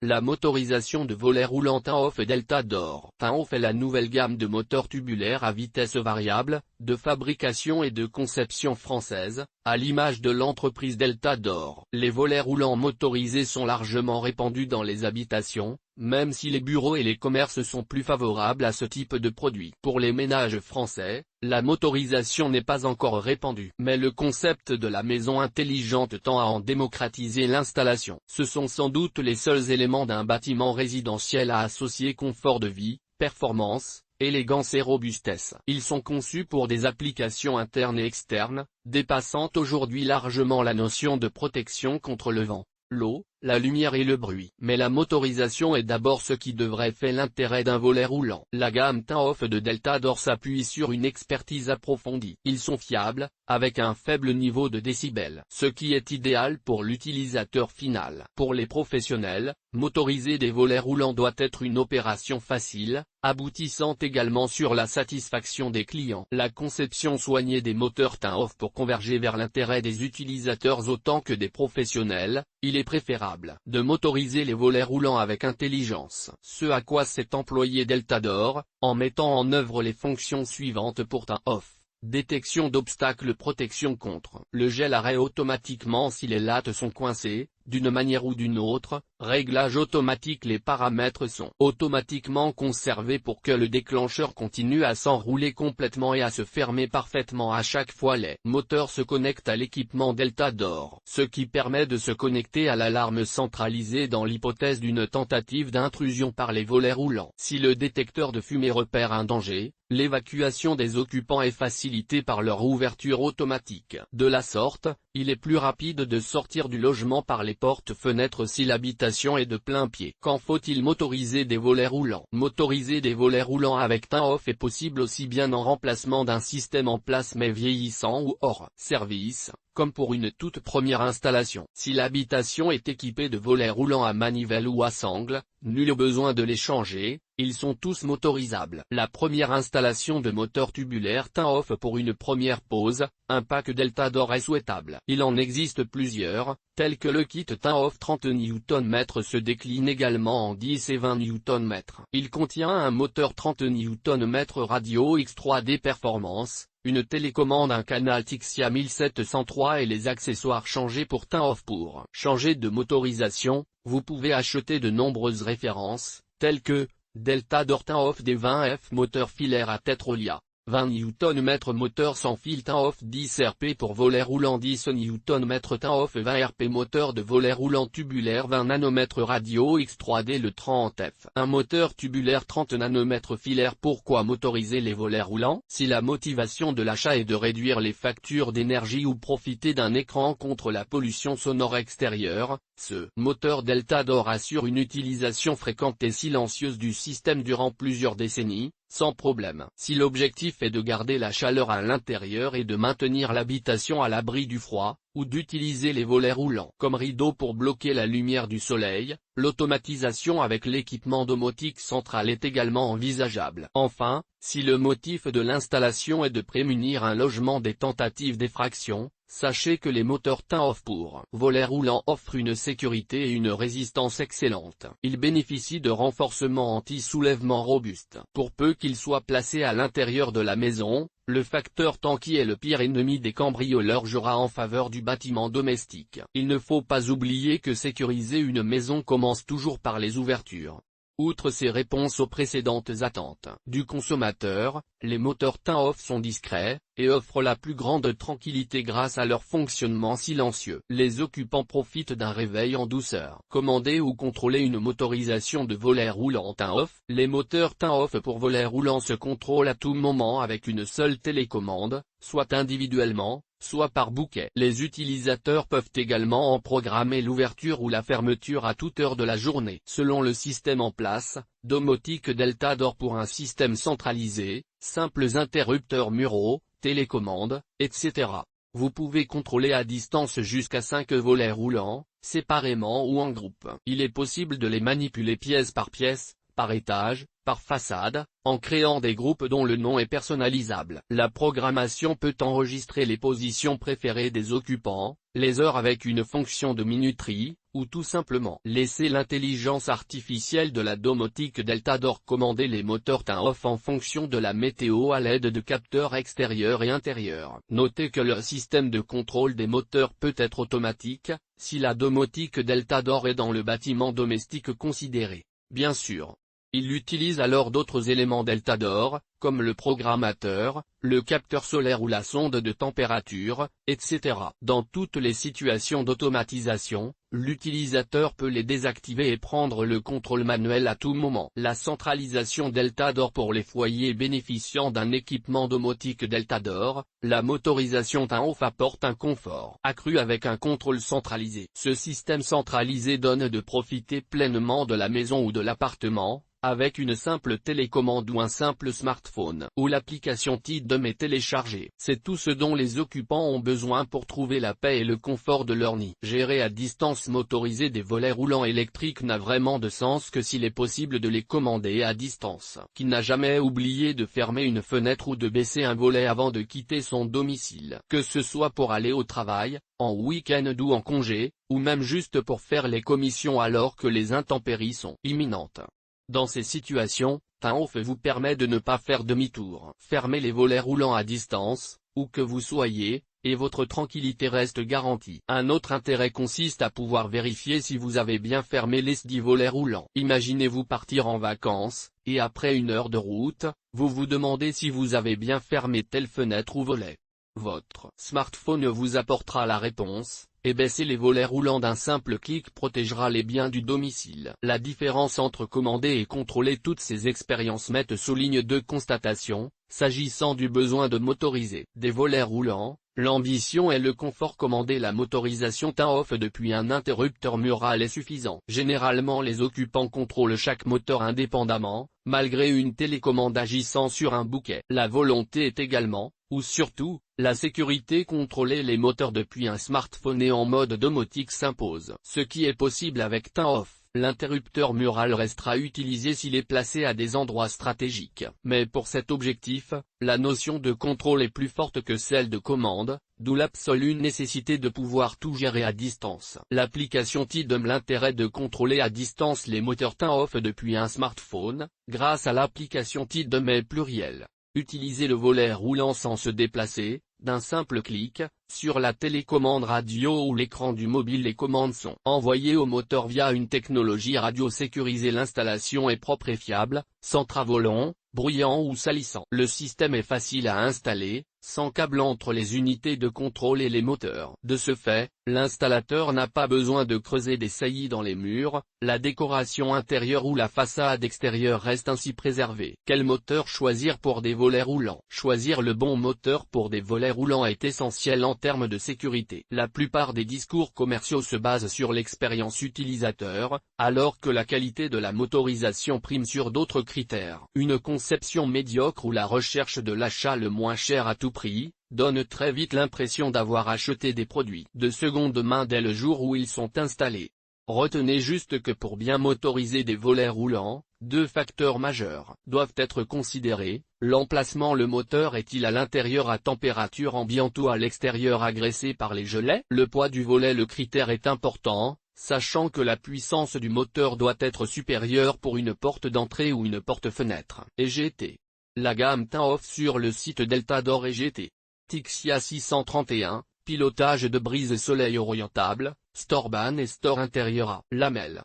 La motorisation de volet roulant Tinhoff Delta d'Or. Tinhoff est la nouvelle gamme de moteurs tubulaires à vitesse variable, de fabrication et de conception française, à l'image de l'entreprise Delta d'Or. Les volets roulants motorisés sont largement répandus dans les habitations, même si les bureaux et les commerces sont plus favorables à ce type de produit. Pour les ménages français, la motorisation n'est pas encore répandue. Mais le concept de la maison intelligente tend à en démocratiser l'installation. Ce sont sans doute les seuls éléments d'un bâtiment résidentiel à associer confort de vie, performance, élégance et robustesse. Ils sont conçus pour des applications internes et externes, dépassant aujourd'hui largement la notion de protection contre le vent, l'eau, la lumière et le bruit. Mais la motorisation est d'abord ce qui devrait faire l'intérêt d'un volet roulant. La gamme Tinhoff de Delta d'Or s'appuie sur une expertise approfondie. Ils sont fiables, avec un faible niveau de décibels, ce qui est idéal pour l'utilisateur final. Pour les professionnels, motoriser des volets roulants doit être une opération facile, aboutissant également sur la satisfaction des clients. La conception soignée des moteurs Tinhoff pour converger vers l'intérêt des utilisateurs autant que des professionnels, il est préférable de motoriser les volets roulants avec intelligence. Ce à quoi s'est employé Delta d'Or, en mettant en œuvre les fonctions suivantes pour Tinhoff. Détection d'obstacles, protection contre le gel, arrêt automatiquement si les lattes sont coincées, d'une manière ou d'une autre, réglage automatique. Les paramètres sont automatiquement conservés pour que le déclencheur continue à s'enrouler complètement et à se fermer parfaitement à chaque fois. Les moteurs se connectent à l'équipement Delta d'Or, ce qui permet de se connecter à l'alarme centralisée dans l'hypothèse d'une tentative d'intrusion par les volets roulants. Si le détecteur de fumée repère un danger, l'évacuation des occupants est facilitée par leur ouverture automatique. De la sorte, il est plus rapide de sortir du logement par les portes-fenêtres si l'habitation est de plein pied. Quand faut-il motoriser des volets roulants? Motoriser des volets roulants avec Tinhoff est possible aussi bien en remplacement d'un système en place mais vieillissant ou hors service, comme pour une toute première installation. Si l'habitation est équipée de volets roulants à manivelle ou à sangle, nul besoin de les changer, ils sont tous motorisables. La première installation de moteur tubulaire Tinhoff pour une première pose, un pack Delta d'Or est souhaitable. Il en existe plusieurs, tels que le kit Tinhoff 30 Nm se décline également en 10 et 20 Nm. Il contient un moteur 30 Nm Radio X3D Performance, une télécommande, un canal Tixia 1703 et les accessoires changés pour Tinhoff. Pour changer de motorisation, vous pouvez acheter de nombreuses références, telles que Delta d'Or Tinhoff D20F moteur filaire à Tetrolia, 20 Nm moteur sans fil Tinhoff 10 RP pour volet roulant 10 Nm Tinhoff 20 RP moteur de volet roulant tubulaire 20 nm Radio X3D le 30F. Un moteur tubulaire 30 nm filaire. Pourquoi motoriser les volets roulants? Si la motivation de l'achat est de réduire les factures d'énergie ou profiter d'un écran contre la pollution sonore extérieure, ce moteur Delta d'Or assure une utilisation fréquente et silencieuse du système durant plusieurs décennies, sans problème. Si l'objectif est de garder la chaleur à l'intérieur et de maintenir l'habitation à l'abri du froid, ou d'utiliser les volets roulants comme rideaux pour bloquer la lumière du soleil, l'automatisation avec l'équipement domotique central est également envisageable. Enfin, si le motif de l'installation est de prémunir un logement des tentatives d'effraction, sachez que les moteurs Tinhoff pour volets roulants offrent une sécurité et une résistance excellentes. Ils bénéficient de renforcements anti-soulèvement robustes. Pour peu qu'ils soient placés à l'intérieur de la maison, le facteur temps qui est le pire ennemi des cambrioleurs jouera en faveur du bâtiment domestique. Il ne faut pas oublier que sécuriser une maison commence toujours par les ouvertures. Outre ces réponses aux précédentes attentes du consommateur, les moteurs Tinhoff sont discrets, et offrent la plus grande tranquillité grâce à leur fonctionnement silencieux. Les occupants profitent d'un réveil en douceur. Commander ou contrôler une motorisation de volet roulant Tinhoff. Les moteurs Tinhoff pour volet roulant se contrôlent à tout moment avec une seule télécommande, soit individuellement, soit par bouquet. Les utilisateurs peuvent également en programmer l'ouverture ou la fermeture à toute heure de la journée. Selon le système en place, domotique Delta d'Or pour un système centralisé, simples interrupteurs muraux, télécommande, etc. Vous pouvez contrôler à distance jusqu'à 5 volets roulants, séparément ou en groupe. Il est possible de les manipuler pièce par pièce, par étage, par façade, en créant des groupes dont le nom est personnalisable. La programmation peut enregistrer les positions préférées des occupants, les heures avec une fonction de minuterie, ou tout simplement laisser l'intelligence artificielle de la domotique Delta Door commander les moteurs turn-off en fonction de la météo à l'aide de capteurs extérieurs et intérieurs. Notez que le système de contrôle des moteurs peut être automatique, si la domotique Delta Door est dans le bâtiment domestique considéré. Bien sûr, il utilise alors d'autres éléments Delta Door, comme le programmateur, le capteur solaire ou la sonde de température, etc. Dans toutes les situations d'automatisation, l'utilisateur peut les désactiver et prendre le contrôle manuel à tout moment. La centralisation Delta Door pour les foyers bénéficiant d'un équipement domotique Delta Door, la motorisation turn-off apporte un confort accru avec un contrôle centralisé. Ce système centralisé donne de profiter pleinement de la maison ou de l'appartement, avec une simple télécommande ou un simple smartphone, où l'application Tidom est téléchargée. C'est tout ce dont les occupants ont besoin pour trouver la paix et le confort de leur nid. Gérer à distance motoriser des volets roulants électriques n'a vraiment de sens que s'il est possible de les commander à distance. Qui n'a jamais oublié de fermer une fenêtre ou de baisser un volet avant de quitter son domicile? Que ce soit pour aller au travail, en week-end ou en congé, ou même juste pour faire les commissions alors que les intempéries sont imminentes. Dans ces situations, turn-off vous permet de ne pas faire demi-tour. Fermez les volets roulants à distance, où que vous soyez, et votre tranquillité reste garantie. Un autre intérêt consiste à pouvoir vérifier si vous avez bien fermé les 10 volets roulants. Imaginez-vous partir en vacances, et après une heure de route, vous vous demandez si vous avez bien fermé telle fenêtre ou volet. Votre smartphone vous apportera la réponse, et baisser les volets roulants d'un simple clic protégera les biens du domicile. La différence entre commander et contrôler toutes ces expériences mettent souligne deux constatations, s'agissant du besoin de motoriser des volets roulants. L'ambition et le confort. Commander la motorisation turn-off depuis un interrupteur mural est suffisant. Généralement les occupants contrôlent chaque moteur indépendamment, malgré une télécommande agissant sur un bouquet. La volonté est également, ou surtout, la sécurité. Contrôler les moteurs depuis un smartphone et en mode domotique s'impose. Ce qui est possible avec turn-off. L'interrupteur mural restera utilisé s'il est placé à des endroits stratégiques. Mais pour cet objectif, la notion de contrôle est plus forte que celle de commande, d'où l'absolue nécessité de pouvoir tout gérer à distance. L'application Tidom. L'intérêt de contrôler à distance les moteurs turn-off depuis un smartphone, grâce à l'application Tidom est pluriel. Utiliser le volet roulant sans se déplacer, d'un simple clic, sur la télécommande radio ou l'écran du mobile. Les commandes sont envoyées au moteur via une technologie radio sécurisée. L'installation est propre et fiable, sans travaux longs, bruyants ou salissants. Le système est facile à installer, sans câble entre les unités de contrôle et les moteurs. De ce fait, l'installateur n'a pas besoin de creuser des saillies dans les murs, la décoration intérieure ou la façade extérieure reste ainsi préservée. Quel moteur choisir pour des volets roulants? Choisir le bon moteur pour des volets roulants est essentiel en termes de sécurité. La plupart des discours commerciaux se basent sur l'expérience utilisateur, alors que la qualité de la motorisation prime sur d'autres critères. Une conception médiocre ou la recherche de l'achat le moins cher à tout prix, donne très vite l'impression d'avoir acheté des produits de seconde main dès le jour où ils sont installés. Retenez juste que pour bien motoriser des volets roulants, deux facteurs majeurs doivent être considérés: l'emplacement. Le moteur est-il à l'intérieur à température ambiante ou à l'extérieur agressé par les gelées? Le poids du volet. Le critère est important, sachant que la puissance du moteur doit être supérieure pour une porte d'entrée ou une porte-fenêtre. EGT. La gamme turn-off sur le site Delta Door. EGT. Tixia 631, pilotage de brise soleil orientable, Storban et Store intérieur à lamelles.